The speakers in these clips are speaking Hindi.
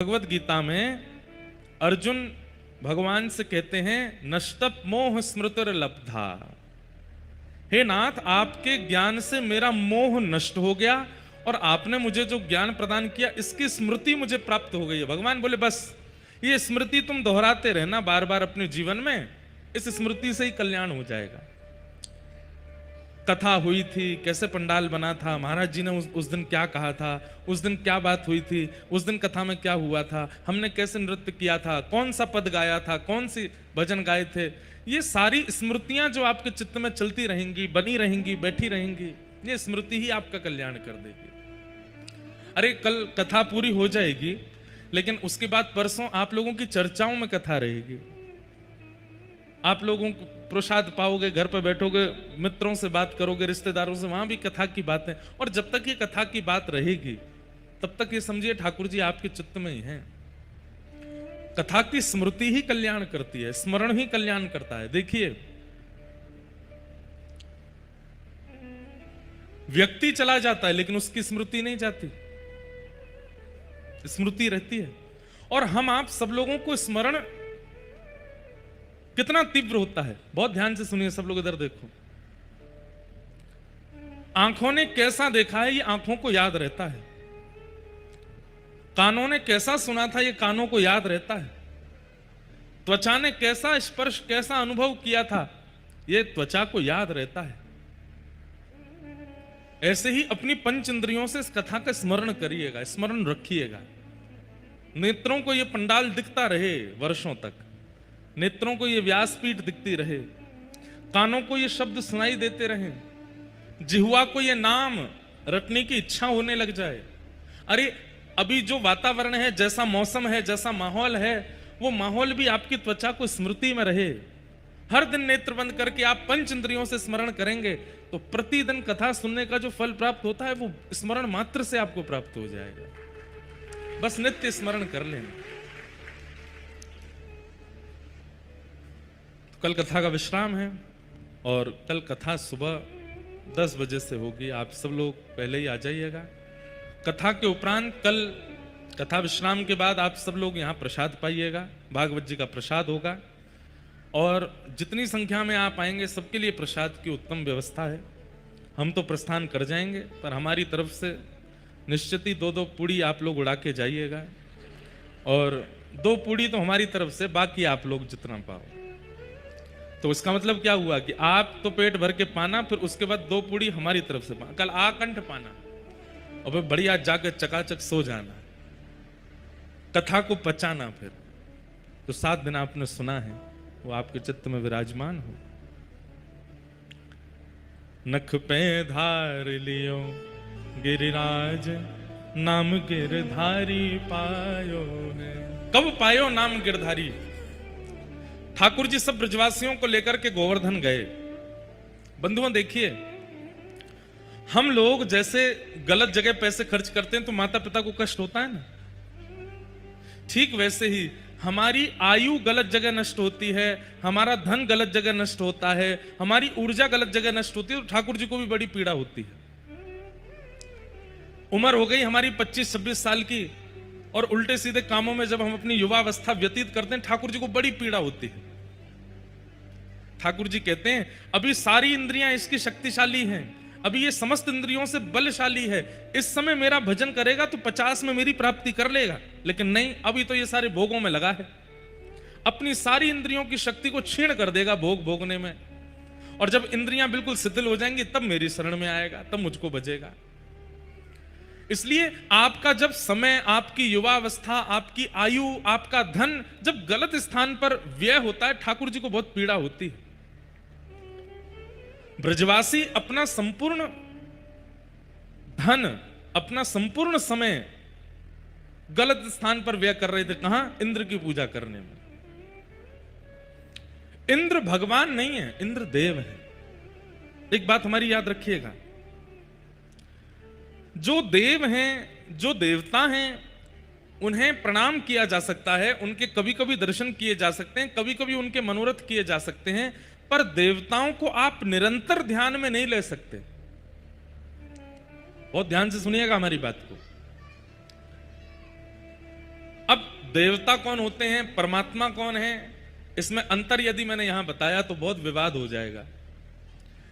भगवत गीता में अर्जुन भगवान से कहते हैं नष्टप मोह स्मृतिर लब्धा। हे नाथ, आपके ज्ञान से मेरा मोह नष्ट हो गया और आपने मुझे जो ज्ञान प्रदान किया इसकी स्मृति मुझे प्राप्त हो गई है। भगवान बोले बस ये स्मृति तुम दोहराते रहना बार बार अपने जीवन में, इस स्मृति से ही कल्याण हो जाएगा। कथा हुई थी, कैसे पंडाल बना था, महाराज जी ने उस दिन क्या कहा था, उस दिन क्या बात हुई थी, उस दिन कथा में क्या हुआ था, हमने कैसे नृत्य किया था, कौन सा पद गाया था, कौन सी भजन गाए थे, ये सारी स्मृतियां जो आपके चित्त में चलती रहेंगी, बनी रहेंगी, बैठी रहेंगी, ये स्मृति ही आपका कल्याण कर देगी। अरे कल कथा पूरी हो जाएगी, लेकिन उसके बाद परसों आप लोगों की चर्चाओं में कथा रहेगी। आप लोगों को प्रसाद पाओगे, घर पर बैठोगे, मित्रों से बात करोगे, रिश्तेदारों से, वहां भी कथा की बातें। और जब तक ये कथा की बात रहेगी तब तक ये समझिए ठाकुर जी आपके चित्त में ही हैं। कथा की स्मृति ही कल्याण करती है, स्मरण ही कल्याण करता है। देखिए व्यक्ति चला जाता है लेकिन उसकी स्मृति नहीं जाती, स्मृति रहती है। और हम आप सब लोगों को स्मरण कितना तीव्र होता है, बहुत ध्यान से सुनिए सब लोग, इधर देखो। आंखों ने कैसा देखा है ये आंखों को याद रहता है, कानों ने कैसा सुना था ये कानों को याद रहता है, त्वचा ने कैसा स्पर्श, कैसा अनुभव किया था ये त्वचा को याद रहता है। ऐसे ही अपनी पंच इंद्रियों से इस कथा का स्मरण करिएगा, स्मरण रखिएगा। नेत्रों को ये पंडाल दिखता रहे वर्षों तक, नेत्रों को ये व्यासपीठ दिखती रहे, कानों को ये शब्द सुनाई देते रहे, जिह्वा को ये नाम रटने की इच्छा होने लग जाए। अरे अभी जो वातावरण है, जैसा मौसम है, जैसा माहौल है, वो माहौल भी आपकी त्वचा को स्मृति में रहे। हर दिन नेत्र बंद करके आप पंच इंद्रियों से स्मरण करेंगे तो प्रतिदिन कथा सुनने का जो फल प्राप्त होता है वो स्मरण मात्र से आपको प्राप्त हो जाएगा। बस नित्य स्मरण कर लेना। कल कथा का विश्राम है और कल कथा सुबह 10 बजे से होगी। आप सब लोग पहले ही आ जाइएगा। कथा के उपरांत कल कथा विश्राम के बाद आप सब लोग यहाँ प्रसाद पाइएगा, भागवत जी का प्रसाद होगा और जितनी संख्या में आप आएंगे सबके लिए प्रसाद की उत्तम व्यवस्था है। हम तो प्रस्थान कर जाएंगे पर हमारी तरफ से निश्चित ही 2-2 पूड़ी आप लोग उड़ा के जाइएगा और 2 पूड़ी तो हमारी तरफ से, बाकी आप लोग जितना पाओ। तो इसका मतलब क्या हुआ कि आप तो पेट भर के पाना, फिर उसके बाद 2 पूड़ी हमारी तरफ से पाना, कल आकंठ पाना और फिर बढ़िया जाकर चकाचक सो जाना, कथा को पचाना। फिर तो 7 दिन आपने सुना है वो आपके चित्त में विराजमान हो। नख पे धार लियो गिरिराज, नाम गिरधारी पायो है। कब पायो नाम गिरधारी? ठाकुर जी सब ब्रजवासियों को लेकर के गोवर्धन गए। बंधुओं देखिए, हम लोग जैसे गलत जगह पैसे खर्च करते हैं तो माता पिता को कष्ट होता है ना, ठीक वैसे ही हमारी आयु गलत जगह नष्ट होती है, हमारा धन गलत जगह नष्ट होता है, हमारी ऊर्जा गलत जगह नष्ट होती है तो ठाकुर जी को भी बड़ी पीड़ा होती है। उम्र हो गई हमारी 25-26 साल की और उल्टे सीधे कामों में जब हम अपनी युवावस्था व्यतीत करते हैं ठाकुर जी को बड़ी पीड़ा होती है। ठाकुर जी कहते हैं अभी सारी इंद्रियां इसकी शक्तिशाली हैं, अभी ये समस्त इंद्रियों से बलशाली है, इस समय मेरा भजन करेगा तो 50 में मेरी प्राप्ति कर लेगा, लेकिन नहीं, अभी तो ये सारे भोगों में लगा है, अपनी सारी इंद्रियों की शक्ति को छीण कर देगा भोग भोगने में, और जब इंद्रियां बिल्कुल शिथिल हो जाएंगी तब मेरी शरण में आएगा, तब मुझको बजेगा। इसलिए आपका जब समय, आपकी युवावस्था, आपकी आयु, आपका धन जब गलत स्थान पर व्यय होता है ठाकुर जी को बहुत पीड़ा होती है। ब्रजवासी अपना संपूर्ण धन, अपना संपूर्ण समय गलत स्थान पर व्यय कर रहे थे। कहां? इंद्र की पूजा करने में। इंद्र भगवान नहीं है, इंद्र देव है। एक बात हमारी याद रखिएगा, जो देव हैं, जो देवता हैं, उन्हें प्रणाम किया जा सकता है, उनके कभी कभी दर्शन किए जा सकते हैं, कभी कभी उनके मनोरथ किए जा सकते हैं, पर देवताओं को आप निरंतर ध्यान में नहीं ले सकते। बहुत ध्यान से सुनिएगा हमारी बात को। अब देवता कौन होते हैं, परमात्मा कौन है, इसमें अंतर यदि मैंने यहां बताया तो बहुत विवाद हो जाएगा।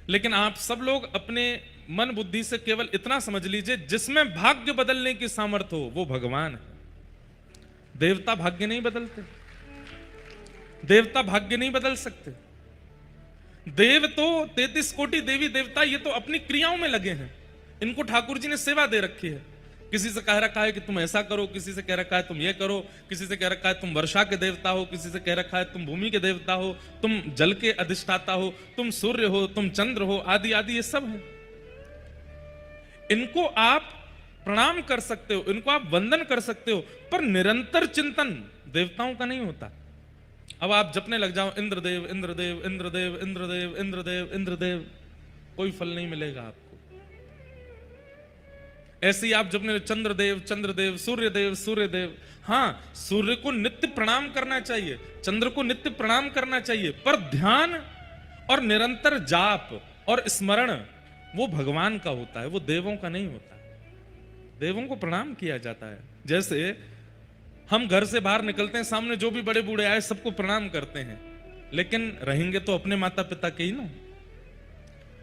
लेकिन आप सब लोग अपने मन बुद्धि से केवल इतना समझ लीजिए, जिसमें भाग्य बदलने की सामर्थ्य हो वो भगवान है। देवता भाग्य नहीं बदलते, देवता भाग्य नहीं बदल सकते। देव तो 33 कोटि देवी देवता ये तो अपनी क्रियाओं में लगे हैं, इनको ठाकुर जी ने सेवा दे रखी है। किसी से कह रखा है कि तुम ऐसा करो, किसी से कह रखा है तुम ये करो, किसी से कह रखा है तुम वर्षा के देवता हो, किसी से कह रखा है तुम भूमि के देवता हो, तुम जल के अधिष्ठाता हो, तुम सूर्य हो, तुम चंद्र हो, आदि आदि ये सब है। इनको आप प्रणाम कर सकते हो, इनको आप वंदन कर सकते हो, पर निरंतर चिंतन देवताओं का नहीं होता। अब आप जपने लग जाओ इंद्रदेव इंद्रदेव इंद्रदेव इंद्रदेव इंद्रदेव इंद्रदेव, कोई फल नहीं मिलेगा आपको। ऐसे ही आप जपने चंद्रदेव चंद्रदेव, सूर्यदेव सूर्यदेव, हाँ सूर्य को नित्य प्रणाम करना चाहिए, चंद्र को नित्य प्रणाम करना चाहिए, पर ध्यान और निरंतर जाप और स्मरण वो भगवान का होता है, वो देवों का नहीं होता। देवों को प्रणाम किया जाता है। जैसे हम घर से बाहर निकलते हैं, सामने जो भी बड़े बूढ़े आए सबको प्रणाम करते हैं, लेकिन रहेंगे तो अपने माता पिता के ही ना।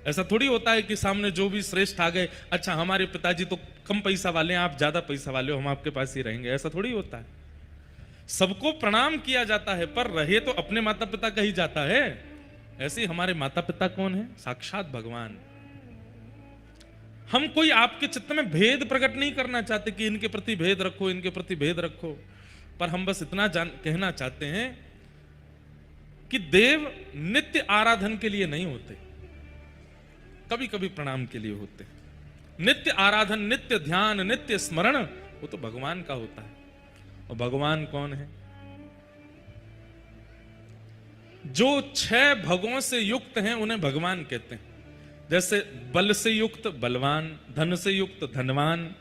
ऐसा थोड़ी होता है कि सामने जो भी श्रेष्ठ आ गए, अच्छा हमारे पिताजी तो कम पैसा वाले हैं, आप ज्यादा पैसा वाले हो, हम आपके पास ही रहेंगे, ऐसा थोड़ी होता है। सबको प्रणाम किया जाता है, पर रहे तो अपने माता पिता का ही जाता है। ऐसे ही हमारे माता पिता कौन है? साक्षात भगवान। हम कोई आपके चित्त में भेद प्रकट नहीं करना चाहते कि इनके प्रति भेद रखो, इनके प्रति भेद रखो, पर हम बस इतना कहना चाहते हैं कि देव नित्य आराधन के लिए नहीं होते, कभी कभी प्रणाम के लिए होते। नित्य आराधन, नित्य ध्यान, नित्य स्मरण वो तो भगवान का होता है। और भगवान कौन है? जो 6 भगों से युक्त हैं उन्हें भगवान कहते हैं। जैसे बल से युक्त बलवान, धन से युक्त धनवान,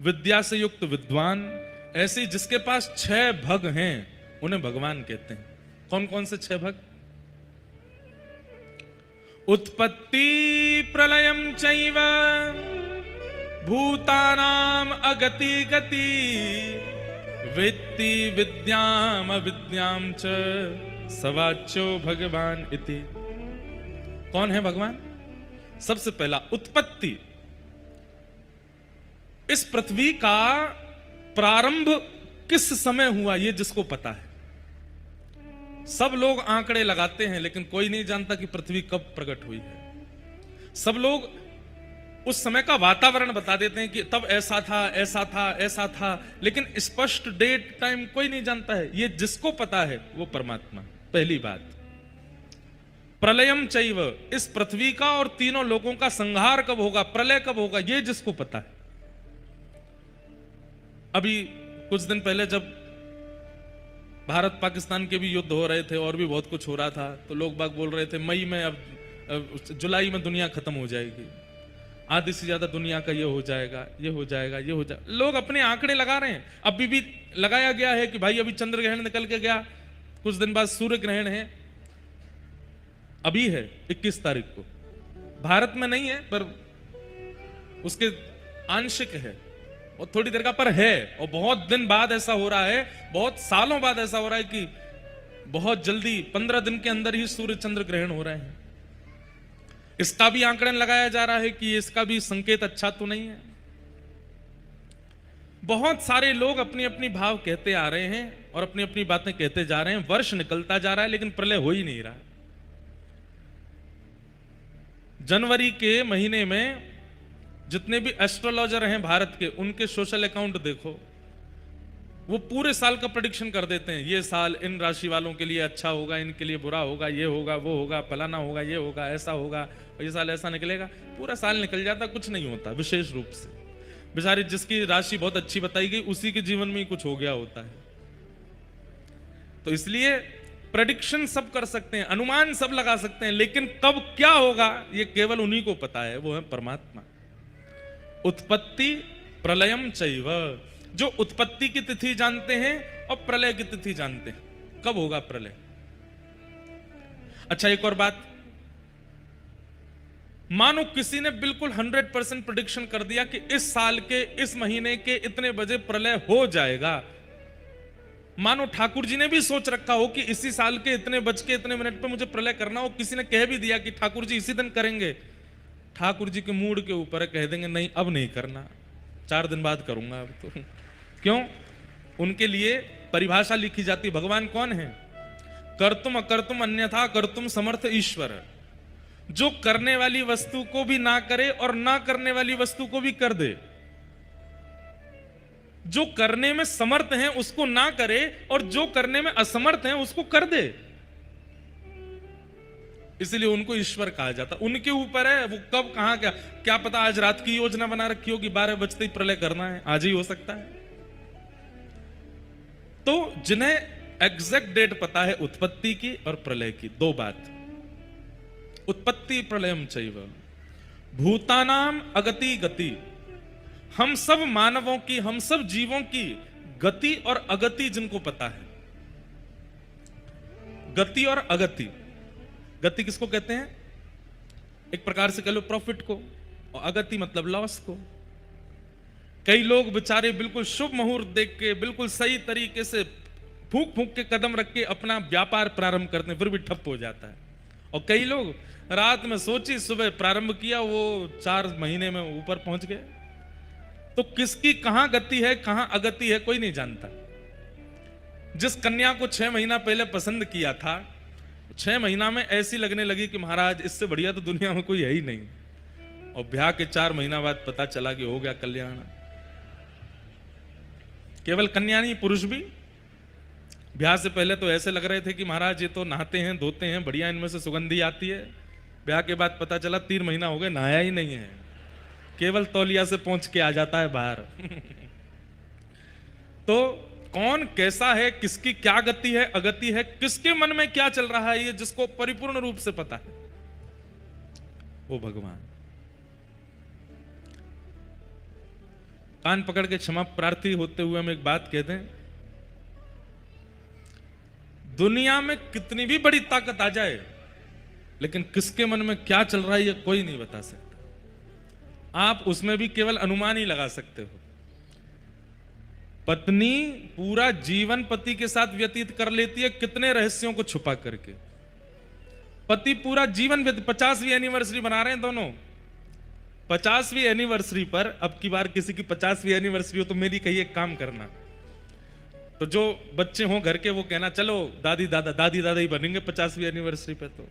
विद्या से युक्त विद्वान, ऐसे जिसके पास 6 भग हैं उन्हें भगवान कहते हैं। कौन कौन से 6 भग? उत्पत्ति प्रलयम चैव भूतानाम अगति गति वेत्ति विद्याम अविद्याम च सवाच्यो भगवान इति। कौन है भगवान? सबसे पहला उत्पत्ति। इस पृथ्वी का प्रारंभ किस समय हुआ ये जिसको पता है। सब लोग आंकड़े लगाते हैं लेकिन कोई नहीं जानता कि पृथ्वी कब प्रकट हुई है। सब लोग उस समय का वातावरण बता देते हैं कि तब ऐसा था ऐसा था ऐसा था, लेकिन स्पष्ट डेट टाइम कोई नहीं जानता है। ये जिसको पता है वो परमात्मा। पहली बात। प्रलयम चैव, इस पृथ्वी का और तीनों लोगों का संहार कब होगा, प्रलय कब होगा, ये जिसको पता है। अभी कुछ दिन पहले जब भारत पाकिस्तान के भी युद्ध हो रहे थे और भी बहुत कुछ हो रहा था, तो लोग बाग बोल रहे थे मई में, अब जुलाई में दुनिया खत्म हो जाएगी, आधे से ज्यादा दुनिया का ये हो जाएगा, ये हो जाएगा, ये हो जाएगा। लोग अपने आंकड़े लगा रहे हैं। अभी भी लगाया गया है कि भाई अभी चंद्र ग्रहण निकल के गया, कुछ दिन बाद सूर्य ग्रहण है, अभी है 21 तारीख को। भारत में नहीं है पर उसके आंशिक है और थोड़ी देर का पर है। और बहुत दिन बाद ऐसा हो रहा है, बहुत सालों बाद ऐसा हो रहा है कि बहुत जल्दी 15 दिन के अंदर ही सूर्य चंद्र ग्रहण हो रहे हैं। इसका भी आंकड़न लगाया जा रहा है कि इसका भी संकेत अच्छा तो नहीं है। बहुत सारे लोग अपनी अपनी भाव कहते आ रहे हैं और अपनी अपनी बातें कहते जा रहे हैं। वर्ष निकलता जा रहा है लेकिन प्रलय हो ही नहीं रहा। जनवरी के महीने में जितने भी एस्ट्रोलॉजर हैं भारत के, उनके सोशल अकाउंट देखो, वो पूरे साल का प्रेडिक्शन कर देते हैं। ये साल इन राशि वालों के लिए अच्छा होगा, इनके लिए बुरा होगा, ये होगा, वो होगा, फलाना होगा, ये होगा, ऐसा होगा, ये साल ऐसा निकलेगा। पूरा साल निकल जाता, कुछ नहीं होता। विशेष रूप से बेचारी जिसकी राशि बहुत अच्छी बताई गई उसी के जीवन में ही कुछ हो गया होता है। तो इसलिए प्रेडिक्शन सब कर सकते हैं, अनुमान सब लगा सकते हैं, लेकिन कब क्या होगा ये केवल उन्हीं को पता है, वो है परमात्मा। उत्पत्ति प्रलयम चैव, जो उत्पत्ति की तिथि जानते हैं और प्रलय की तिथि जानते हैं, कब होगा प्रलय। अच्छा एक और बात, मानो किसी ने बिल्कुल 100% प्रेडिक्शन कर दिया कि इस साल के इस महीने के इतने बजे प्रलय हो जाएगा, मानो ठाकुर जी ने भी सोच रखा हो कि इसी साल के इतने बज के इतने मिनट पे मुझे प्रलय करना हो, किसी ने कह भी दिया कि ठाकुर जी इसी दिन करेंगे, ठाकुर जी के मूड के ऊपर कह देंगे नहीं अब नहीं करना, 4 दिन बाद करूंगा अब तो। क्यों? उनके लिए परिभाषा लिखी जाती। भगवान कौन है? कर्तुम अकर्तुम अन्यथा कर्तुम समर्थ ईश्वर, जो करने वाली वस्तु को भी ना करे और ना करने वाली वस्तु को भी कर दे। जो करने में समर्थ है उसको ना करे और जो करने में असमर्थ है उसको कर दे। इसलिए उनको ईश्वर कहा जाता। उनके ऊपर है वो कब कहां क्या पता आज रात की योजना बना रखी होगी 12 बजते ही प्रलय करना है, आज ही हो सकता है। तो जिन्हें एग्जैक्ट डेट पता है उत्पत्ति की और प्रलय की, 2 बात, उत्पत्ति प्रलयम चैव भूतानाम अगति गति, हम सब मानवों की, हम सब जीवों की गति और अगति जिनको पता है। गति और अगति, गति किसको कहते हैं? एक प्रकार से कह लो प्रॉफिट को, और अगति मतलब लॉस को। कई लोग बेचारे बिल्कुल शुभ मुहूर्त देख के बिल्कुल सही तरीके से फूंक फूंक के कदम रख के अपना व्यापार प्रारंभ करते हैं, फिर भी ठप हो जाता है। और कई लोग रात में सोची सुबह प्रारंभ किया, वो 4 महीने में ऊपर पहुंच गए। तो किसकी कहां गति है कहां अगति है कोई नहीं जानता। जिस कन्या को 6 महीना पहले पसंद किया था, 6 महीना में ऐसी लगने लगी कि महाराज इससे बढ़िया तो दुनिया में कोई है ही नहीं, और ब्याह के 4 महीना बाद पता चला कि हो गया कल्याण। केवल कन्या नहीं, पुरुष भी ब्याह से पहले तो ऐसे लग रहे थे कि महाराज ये तो नहाते हैं धोते हैं बढ़िया, इनमें से सुगंधी आती है। ब्याह के बाद पता चला 3 महीना हो गए नहाया ही नहीं है, केवल तौलिया से पहुंच के आ जाता है बाहर। तो कौन कैसा है, किसकी क्या गति है अगति है, किसके मन में क्या चल रहा है, ये जिसको परिपूर्ण रूप से पता है वो भगवान। कान पकड़ के क्षमा प्रार्थी होते हुए हम एक बात कहते हैं, दुनिया में कितनी भी बड़ी ताकत आ जाए लेकिन किसके मन में क्या चल रहा है ये कोई नहीं बता सकता। आप उसमें भी केवल अनुमान ही लगा सकते हो। पत्नी पूरा जीवन पति के साथ व्यतीत कर लेती है कितने रहस्यों को छुपा करके। पति पूरा जीवन 50वीं एनिवर्सरी बना रहे हैं दोनों, 50वीं एनिवर्सरी पर, अब की बार किसी की 50वीं एनिवर्सरी हो तो मेरी कही एक काम करना, तो जो बच्चे हों घर के वो कहना चलो दादी दादा ही बनेंगे 50वीं एनिवर्सरी पे। तो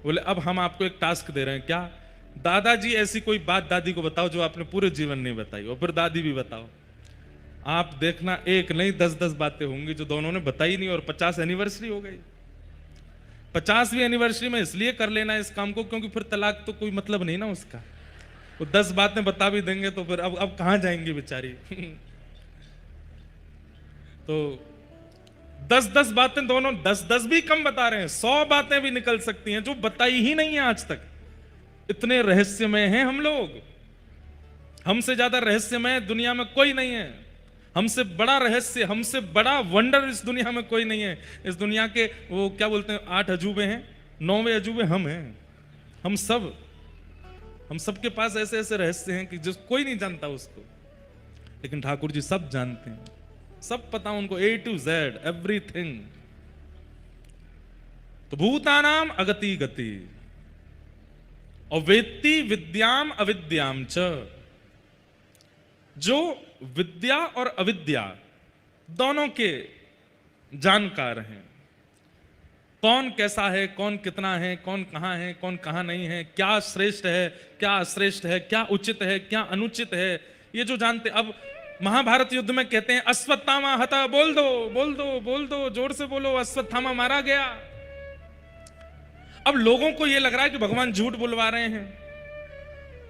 बोले अब हम आपको एक टास्क दे रहे हैं, क्या? दादाजी ऐसी कोई बात दादी को बताओ जो आपने पूरे जीवन नहीं बताई, और फिर दादी भी बताओ। आप देखना एक नहीं 10-10 बातें होंगी जो दोनों ने बताई नहीं, और 50 एनिवर्सरी हो गई। 50वीं एनिवर्सरी में इसलिए कर लेना इस काम को क्योंकि फिर तलाक तो कोई मतलब नहीं ना उसका। वो 10 बातें बता भी देंगे तो फिर अब कहां जाएंगी बेचारी। तो 10-10 बातें दोनों, 10-10 भी कम बता रहे हैं, 100 बातें भी निकल सकती हैं जो बताई ही नहीं है आज तक। इतने रहस्यमय हैं हम लोग, हमसे ज्यादा रहस्यमय दुनिया में कोई नहीं है। हमसे बड़ा रहस्य, हमसे बड़ा वंडर इस दुनिया में कोई नहीं है। इस दुनिया के वो क्या बोलते हैं 8 अजूबे हैं, 9वें अजूबे हम हैं। हम सबके पास ऐसे ऐसे रहस्य हैं कि जिस कोई नहीं जानता उसको, लेकिन ठाकुर जी सब जानते हैं, सब पता उनको A to Z एवरीथिंग। तो भूतानाम अगति गति और वेत्ति विद्याम अविद्याम च, जो विद्या और अविद्या दोनों के जानकार हैं। कौन कैसा है, कौन कितना है, कौन कहां है, कौन कहां नहीं है, क्या श्रेष्ठ है, क्या अश्रेष्ठ है, क्या उचित है, क्या अनुचित है, ये जो जानते। अब महाभारत युद्ध में कहते हैं अश्वत्थामा हता, बोल दो बोल दो बोल दो, जोर से बोलो, अश्वत्थामा मारा गया। अब लोगों को यह लग रहा है कि भगवान झूठ बुलवा रहे हैं,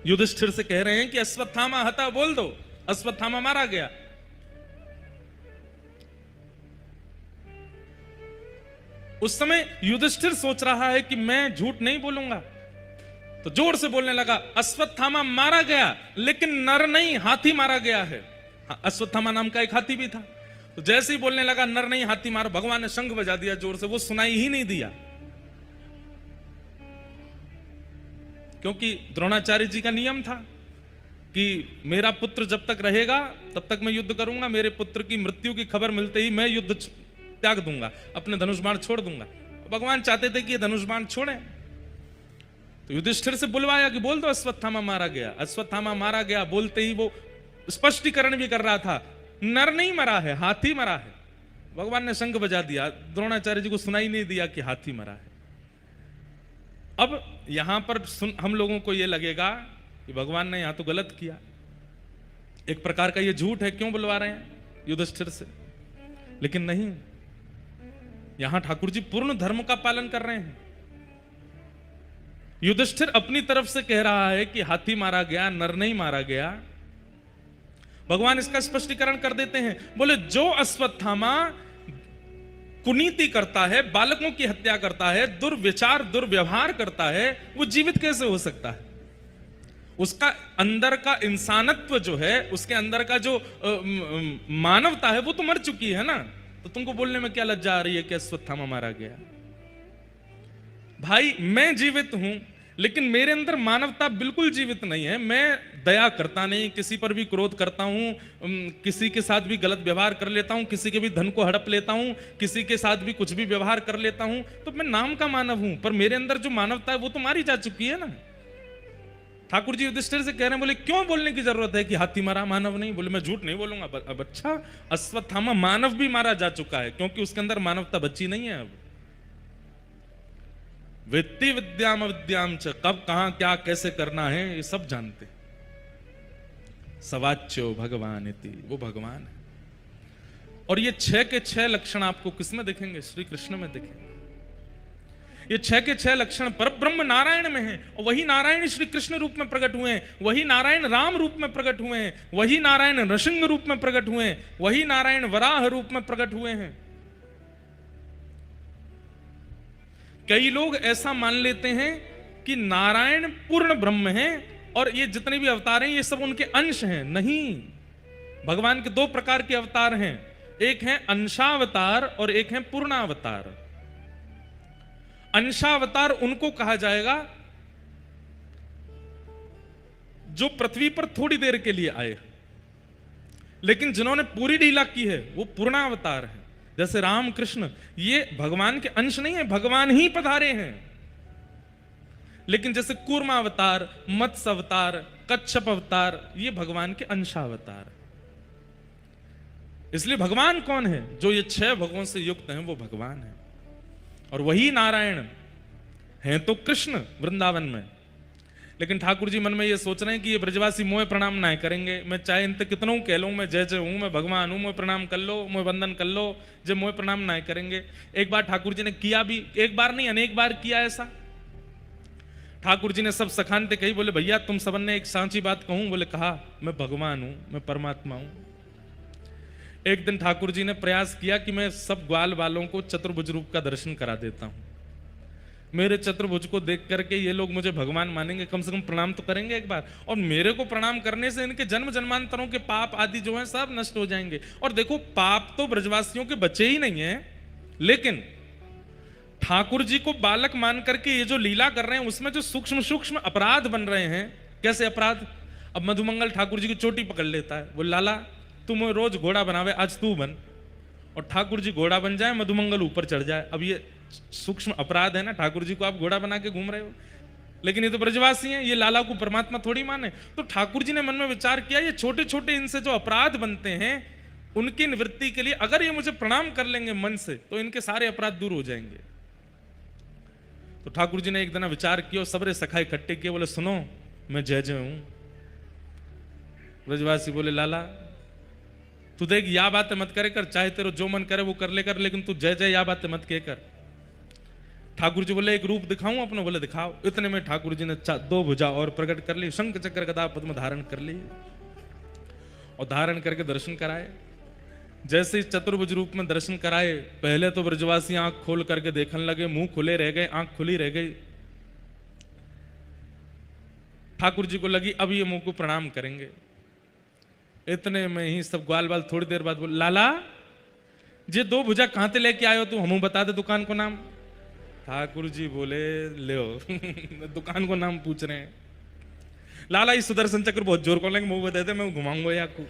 युधिष्ठिर से कह रहे हैं कि अश्वत्थामा हता बोल दो, अश्वत्थामा मारा गया। उस समय युधिष्ठिर सोच रहा है कि मैं झूठ नहीं बोलूंगा, तो जोर से बोलने लगा अश्वत्थामा मारा गया, लेकिन नर नहीं हाथी मारा गया है। अश्वत्थामा नाम का एक हाथी भी था। तो जैसे ही बोलने लगा नर नहीं हाथी मारा, भगवान ने शंख बजा दिया जोर से, वो सुनाई ही नहीं दिया। क्योंकि द्रोणाचार्य जी का नियम था कि मेरा पुत्र जब तक रहेगा तब तक मैं युद्ध करूंगा, मेरे पुत्र की मृत्यु की खबर मिलते ही मैं युद्ध त्याग दूंगा, अपने धनुष बाण छोड़ दूंगा। भगवान चाहते थे कि ये धनुष बाण छोड़े, तो युधिष्ठिर से बुलवाया कि बोल दो अश्वत्थामा मारा गया। अश्वत्थामा मारा गया बोलते ही वो स्पष्टीकरण भी कर रहा था, नर नहीं मरा है, हाथी मरा है। भगवान ने शंख बजा दिया, द्रोणाचार्य जी को सुनाई नहीं दिया कि हाथी मरा है। अब यहां पर हम लोगों को यह लगेगा कि भगवान ने यहां तो गलत किया, एक प्रकार का यह झूठ है, क्यों बुलवा रहे हैं युधिष्ठिर से। लेकिन नहीं, यहां ठाकुर जी पूर्ण धर्म का पालन कर रहे हैं। युधिष्ठिर अपनी तरफ से कह रहा है कि हाथी मारा गया, नर नहीं मारा गया। भगवान इसका स्पष्टीकरण कर देते हैं, बोले जो अश्वत्थामा कुनीति करता है, बालकों की हत्या करता है, दुर्विचार दुर्व्यवहार करता है, वो जीवित कैसे हो सकता है? उसका अंदर का इंसानत्व जो है, उसके अंदर का जो मानवता है वो तो मर चुकी है ना। तो तुमको बोलने में क्या लज्जा आ रही है कि अश्वत्थामा मारा गया? भाई मैं जीवित हूं, लेकिन मेरे अंदर मानवता बिल्कुल जीवित नहीं है। मैं दया करता नहीं, किसी पर भी क्रोध करता हूं, किसी के साथ भी गलत व्यवहार कर लेता हूं, किसी के भी धन को हड़प लेता हूं, किसी के साथ भी कुछ भी व्यवहार कर लेता हूं। तो मैं नाम का मानव हूं, पर मेरे अंदर जो मानवता है वो तो मारी जा चुकी है ना। ठाकुर जी युधिष्ठिर से कह रहे हैं, बोले क्यों बोलने की जरूरत है कि हाथी मारा, मानव नहीं? बोले मैं झूठ नहीं बोलूंगा। अब अच्छा, अश्वत्थामा मानव भी मारा जा चुका है, क्योंकि उसके अंदर मानवता बची नहीं है। अब वित्ति विद्याम अविद्याम च, कब कहां क्या कैसे करना है ये सब जानते। सवाच्यो भगवान इति, वो भगवान है। और ये 6 के 6 लक्षण आपको किसमें दिखेंगे? श्री कृष्ण में दिखेंगे। ये 6 के 6 लक्षण पर ब्रह्म नारायण में हैं, और वही नारायण श्री कृष्ण रूप में प्रकट हुए हैं, वही नारायण राम रूप में प्रकट हुए हैं, वही नारायण नृसिंह रूप में प्रकट हुए हैं, वही नारायण वराह रूप में प्रकट हुए हैं। कई लोग ऐसा मान लेते हैं कि नारायण पूर्ण ब्रह्म हैं और ये जितने भी अवतार हैं ये सब उनके अंश हैं। नहीं, भगवान के 2 प्रकार के अवतार हैं, एक है अंशावतार और एक है पूर्णावतार। अंशावतार उनको कहा जाएगा जो पृथ्वी पर थोड़ी देर के लिए आए, लेकिन जिन्होंने पूरी लीला की है वो पूर्णावतार है। जैसे राम कृष्ण, ये भगवान के अंश नहीं है, भगवान ही पधारे हैं। लेकिन जैसे कूर्मावतार, मत्स्य अवतार, कच्छप अवतार, ये भगवान के अंशावतार। इसलिए भगवान कौन है? जो ये 6 भगवों से युक्त हैं वो भगवान है। और वही नारायण हैं तो कृष्ण वृंदावन में। लेकिन ठाकुर जी मन में ये सोच रहे हैं कि ये ब्रजवासी मोह प्रणाम ना करेंगे। मैं चाहे इनते कितनों कह लूं मैं जय जय हूं, मैं भगवान हूं, मोह प्रणाम कर लो, मोह वंदन कर लो, जो मोह प्रणाम ना करेंगे। एक बार ठाकुर जी ने किया भी, एक बार नहीं अनेक बार किया ऐसा। ठाकुर जी ने सब सखानते कही, बोले भैया तुम सबन ने एक सांची बात कहूं? बोले कहा, मैं भगवान हूं, मैं परमात्मा हूं। एक दिन ठाकुर जी ने प्रयास किया कि मैं सब ग्वाल वालों को चतुर्भुज रूप का दर्शन करा देता हूं। मेरे चतुर्भुज को देख करके ये लोग मुझे भगवान मानेंगे, कम से कम प्रणाम तो करेंगे एक बार। और मेरे को प्रणाम करने से इनके जन्म जन्मांतरों के पाप आदि जो हैं सब नष्ट हो जाएंगे। और देखो, पाप तो ब्रजवासियों के बचे ही नहीं है, लेकिन ठाकुर जी को बालक मान करके ये जो लीला कर रहे हैं उसमें जो सूक्ष्म सूक्ष्म अपराध बन रहे हैं। कैसे अपराध? अब मधुमंगल ठाकुर जी की चोटी पकड़ लेता है, वो लाला तुम रोज घोड़ा बनावे, आज तू बन। और ठाकुर जी घोड़ा बन जाए, मधुमंगल ऊपर चढ़ जाए। अब ये सूक्ष्म अपराध है ना, ठाकुर जी को आप घोड़ा बना के घूम रहे हो। लेकिन ये तो ब्रजवासी हैं, ये लाला को परमात्मा थोड़ी माने। तो ठाकुर जी ने मन में विचार किया, ये छोटे छोटे इनसे जो अपराध बनते हैं उनकी निवृत्ति के लिए अगर ये मुझे प्रणाम कर लेंगे मन से तो इनके सारे अपराध दूर हो जाएंगे। तो ठाकुर जी ने एक दिन विचार किया, सबरे सखा इकट्ठे किए, बोले सुनो मैं जय जय हूं। ब्रजवासी बोले लाला तू देख, या बातें मत करे कर, चाहे तेरे जो मन करे वो कर ले कर, लेकिन तू जय जय या बातें मत कह कर। ठाकुर जी बोले एक रूप दिखाऊं अपना? बोले दिखाओ। इतने में ठाकुर जी ने 2 भुजा और प्रकट कर ली, शंख चक्र गदा पद्म धारण कर ली और धारण करके दर्शन कराए। जैसे इस चतुर्भुज रूप में दर्शन कराए, पहले तो ब्रजवासी आंख खोल करके देखने लगे, मुंह खुले रह गए, आंख खुली रह गई। ठाकुर जी को लगी अब ये मुंह को प्रणाम करेंगे। इतने में ही सब ग्वाल बाल थोड़ी देर बाद बोले लाला ये 2 भुजा कहां से लेके आयो तू, हमू बता दे दुकान को नाम। ठाकुर जी बोले ले दुकान को नाम पूछ रहे हैं। लाला ये सुदर्शन चक्र बहुत जोर को लेंगे मुंह में दे दे मैं घुमाऊंगा या आपको